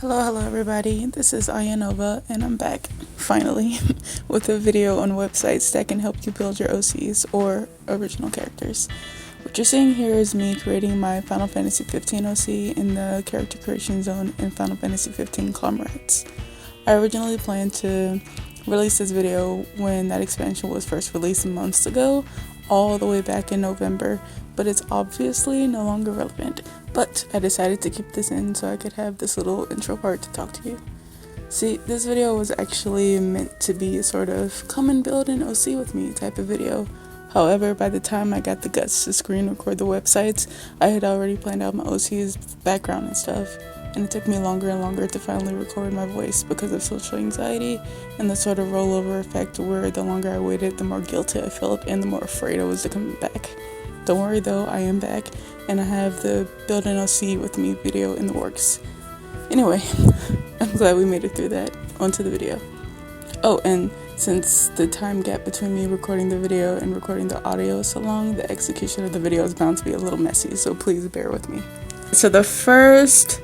Hello everybody, this is Ayaunova and I'm back, finally, with a video on websites that can help you build your OCs or original characters. What you're seeing here is me creating my Final Fantasy 15 OC in the character creation zone in Final Fantasy 15 Conglomerates. I originally planned to release this video when that expansion was first released months ago, all the way back in November, but it's obviously no longer relevant. But I decided to keep this in so I could have this little intro part to talk to you. See, this video was actually meant to be a sort of come and build an OC with me type of video. However, by the time I got the guts to screen record the websites, I had already planned out my OC's background and stuff, and it took me longer and longer to finally record my voice because of social anxiety and the sort of rollover effect where the longer I waited, the more guilty I felt and the more afraid I was to come back. Don't worry though, I am back, and I have the Build an OC with me video in the works. Anyway, I'm glad we made it through that. Onto the video. Oh, and since the time gap between me recording the video and recording the audio is so long, the execution of the video is bound to be a little messy, so please bear with me. So the first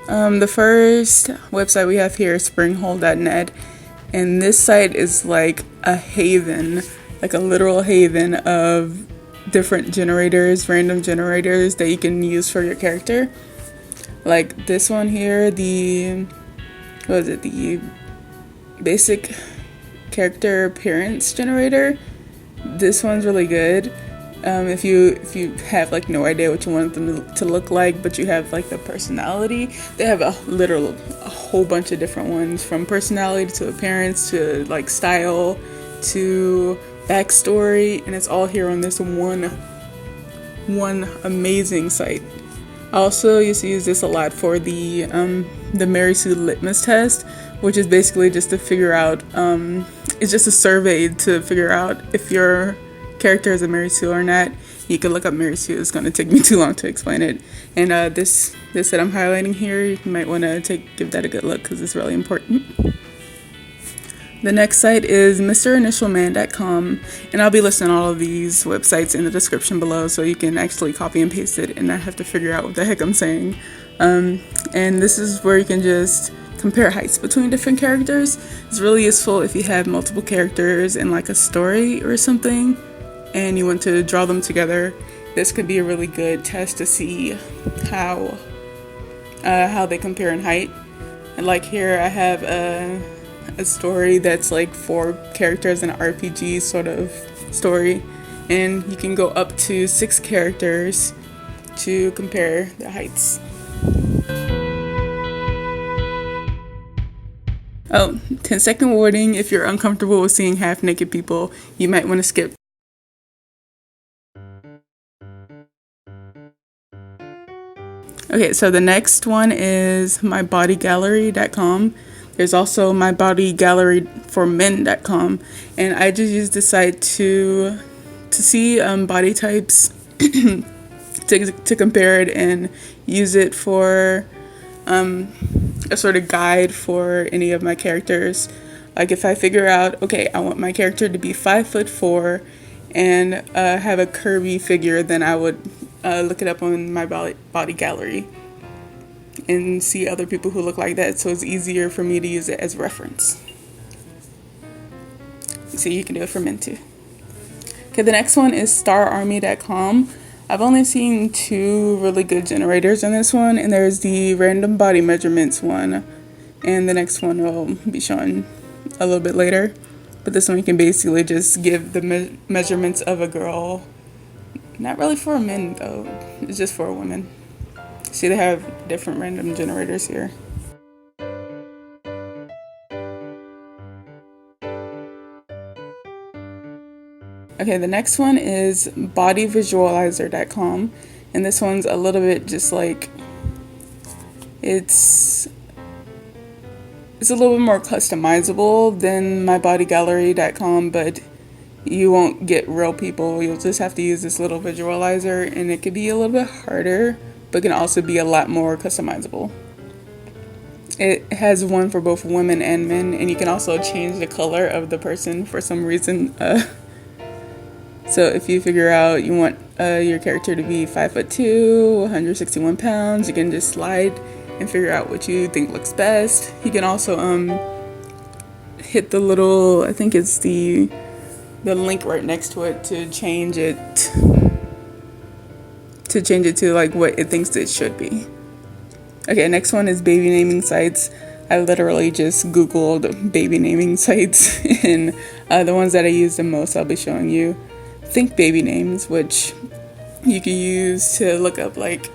website we have here is springhole.net, and this site is like a haven, like a literal haven of different generators, random generators that you can use for your character. Like this one here, the basic character appearance generator. This one's really good. If you have like no idea what you want them to look like, but you have like the personality, they have a whole bunch of different ones, from personality to appearance to like style to backstory, and it's all here on this one amazing site. I also used to use this a lot for the Mary Sue litmus test, which is basically just to figure out it's just a survey to figure out if your character is a Mary Sue or not. You can look up Mary Sue. It's going to take me too long to explain it. And this that I'm highlighting here, you might want to give that a good look because it's really important. The next site is mrinitialman.com, and I'll be listing all of these websites in the description below so you can actually copy and paste it and not have to figure out what the heck I'm saying. And this is where you can just compare heights between different characters. It's really useful if you have multiple characters in like a story or something and you want to draw them together. This could be a really good test to see how they compare in height. And like here I have a story that's like 4 characters in an RPG sort of story, and you can go up to 6 characters to compare the heights. Oh, 10-second warning, if you're uncomfortable with seeing half naked people, you might want to skip. Okay, so the next one is mybodygallery.com. There's also mybodygalleryformen.com, and I just use this site to see body types, to compare it and use it for a sort of guide for any of my characters. Like if I figure out, okay, I want my character to be 5'4" and have a curvy figure, then I would look it up on my body gallery and see other people who look like that, so it's easier for me to use it as reference. So you can do it for men too. Okay, the next one is stararmy.com. I've only seen 2 really good generators on this one, and there's the random body measurements one, and the next one will be shown a little bit later. But this one you can basically just give the measurements of a girl. Not really for men though, it's just for women. See, they have different random generators here. Okay, the next one is bodyvisualizer.com, and this one's a little bit just like, it's a little bit more customizable than mybodygallery.com, but you won't get real people. You'll just have to use this little visualizer, and it could be a little bit harder, but can also be a lot more customizable. It has one for both women and men, and you can also change the color of the person for some reason. So if you figure out you want your character to be 5'2", 161 pounds, you can just slide and figure out what you think looks best. You can also hit the little, I think it's the link right next to it to change it to like what it thinks it should be. Okay, next one is baby naming sites. I literally just googled baby naming sites, and the ones that I use the most I'll be showing you. Think baby names, which you can use to look up, like,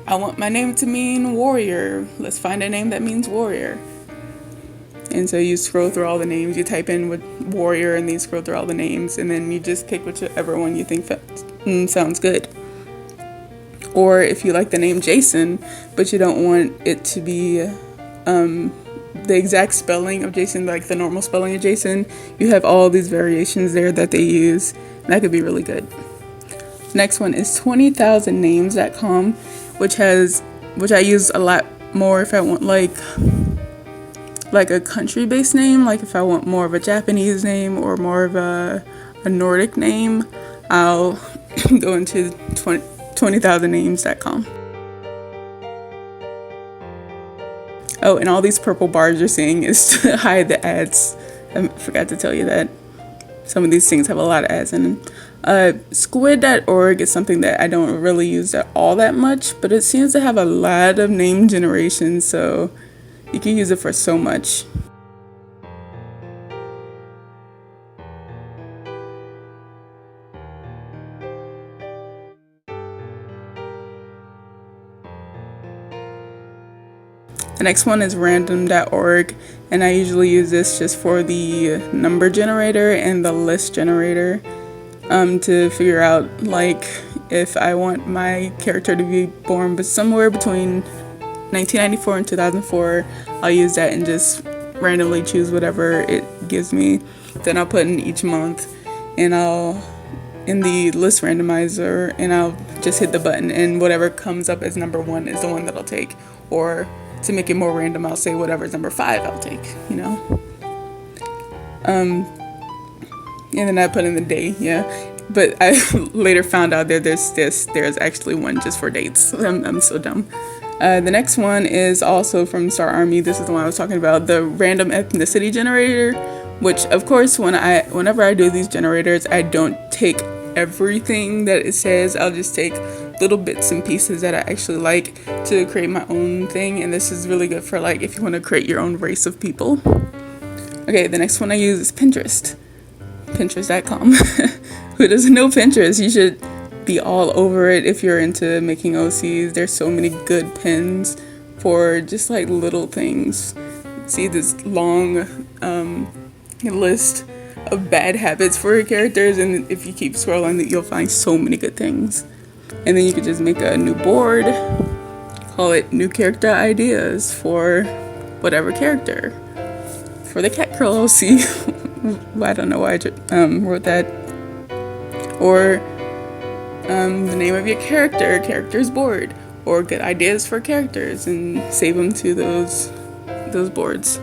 I want my name to mean warrior. Let's find a name that means warrior. And so you scroll through all the names, you type in with warrior, and then you scroll through all the names, and then you just pick whichever one you think sounds good. Or if you like the name Jason, but you don't want it to be the exact spelling of Jason, like the normal spelling of Jason, you have all these variations there that they use, and that could be really good. Next one is 20,000names.com, which I use a lot more if I want like a country-based name, like if I want more of a Japanese name or more of a Nordic name, I'll go into 20,000names.com. Oh, and all these purple bars you're seeing is to hide the ads. I forgot to tell you that. Some of these things have a lot of ads in them. Squid.org is something that I don't really use at all that much, but it seems to have a lot of name generation, so you can use it for so much. The next one is random.org, and I usually use this just for the number generator and the list generator to figure out, like, if I want my character to be born but somewhere between 1994 and 2004, I'll use that and just randomly choose whatever it gives me. Then I'll put in each month, and I'll in the list randomizer, and I'll just hit the button, and whatever comes up as number 1 is the one that I'll take. Or to make it more random, I'll say whatever's number 5 I'll take, you know. And then I put in the day, yeah. But I later found out that there's actually one just for dates. I'm so dumb. The next one is also from Star Army. This is the one I was talking about, the random ethnicity generator, which of course whenever I do these generators, I don't take everything that it says. I'll just take little bits and pieces that I actually like to create my own thing, and this is really good for like if you want to create your own race of people. Okay, the next one I use is Pinterest.com. Who doesn't know Pinterest? You should be all over it if you're into making OCs. There's so many good pins for just like little things. See this long list of bad habits for your characters, and if you keep scrolling, you'll find so many good things. And then you could just make a new board, call it new character ideas for whatever character. For the cat girl OC. I don't know why I wrote that. Or the name of your character's board, or good ideas for characters, and save them to those boards.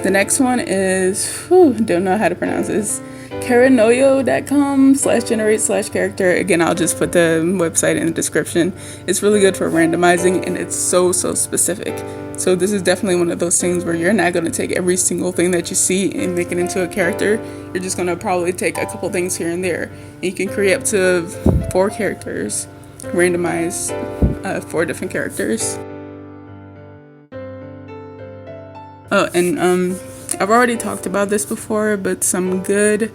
The next one is, don't know how to pronounce this, karanoyo.com/generate/character. Again, I'll just put the website in the description. It's really good for randomizing, and it's so specific. So this is definitely one of those things where you're not going to take every single thing that you see and make it into a character. You're just going to probably take a couple things here and there. And you can create up to 4 characters, randomize 4 different characters. Oh, and I've already talked about this before, but some good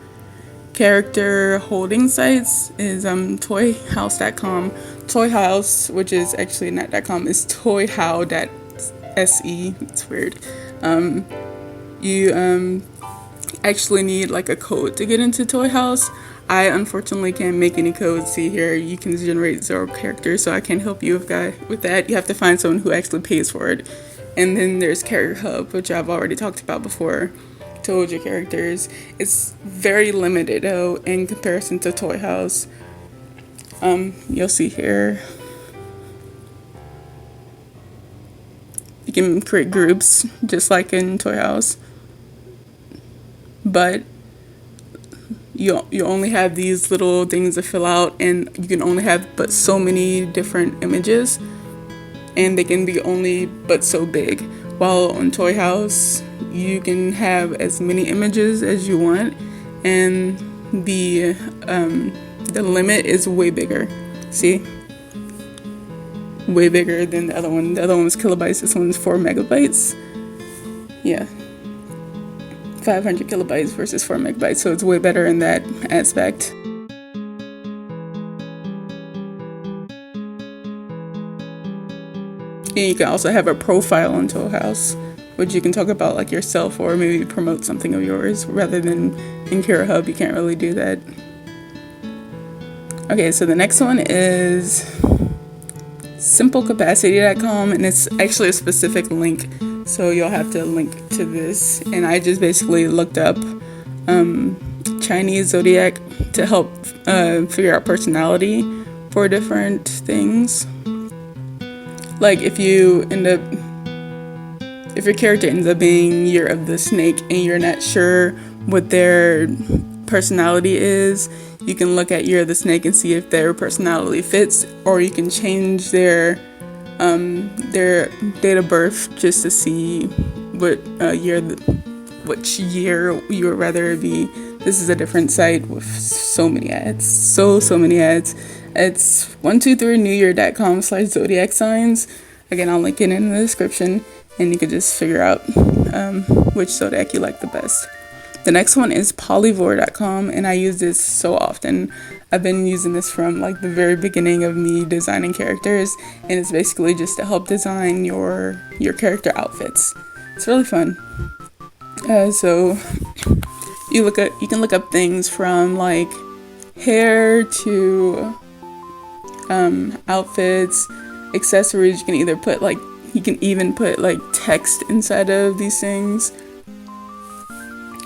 character holding sites is toyhouse.com. Toyhouse, which is actually not .com, is toyhou.se. It's weird. You actually need like a code to get into Toyhouse. I unfortunately can't make any codes. See here, you can generate 0 characters, so I can't help you with that. You have to find someone who actually pays for it. And then there's Character Hub, which I've already talked about before, to hold your characters. It's very limited though in comparison to Toyhouse. You'll see here. You can create groups just like in Toyhouse, but you only have these little things to fill out, and you can only have but so many different images. and they can be only but so big. While on Toy House, you can have as many images as you want, and the limit is way bigger. See? Way bigger than the other one. The other one was kilobytes, this one's 4 megabytes. Yeah. 500 kilobytes versus 4 megabytes, so it's way better in that aspect. And you can also have a profile on Toy House, which you can talk about like yourself or maybe promote something of yours, rather than in Kira Hub, you can't really do that. Okay, so the next one is simplecapacity.com, and it's actually a specific link, so you'll have to link to this. And I just basically looked up Chinese zodiac to help figure out personality for different things. Like if your character ends up being year of the snake and you're not sure what their personality is, you can look at year of the snake and see if their personality fits, or you can change their date of birth just to see which year you would rather it be. This is a different site with so many ads, so many ads. It's 123newyear.com/zodiac signs. Again, I'll link it in the description, and you can just figure out which zodiac you like the best. The next one is polyvore.com, and I use this so often. I've been using this from like the very beginning of me designing characters, and it's basically just to help design your character outfits. It's really fun. So you can look up things from like hair to outfits, accessories. You can even put like text inside of these things.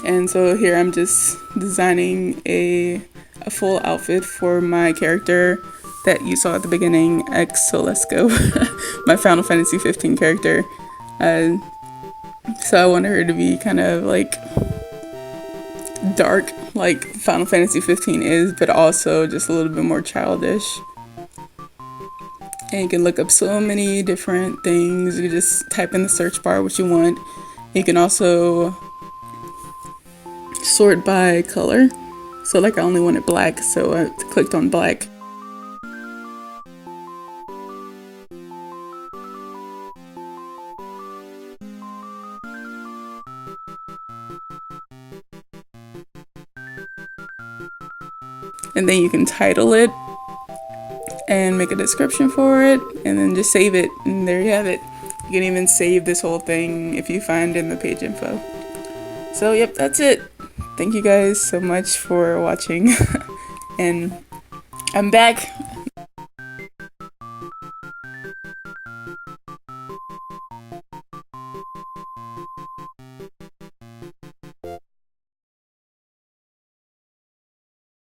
And so here I'm just designing a full outfit for my character that you saw at the beginning, So let's go. My Final Fantasy 15 character. So I wanted her to be kind of like dark, like Final Fantasy 15 is, but also just a little bit more childish. And you can look up so many different things. You can just type in the search bar what you want. You can also sort by color. So like I only wanted black, so I clicked on black. And then you can title it and make a description for it, and then just save it, and there you have it. You can even save this whole thing if you find in the page info. So yep, that's it. Thank you guys so much for watching. And I'm back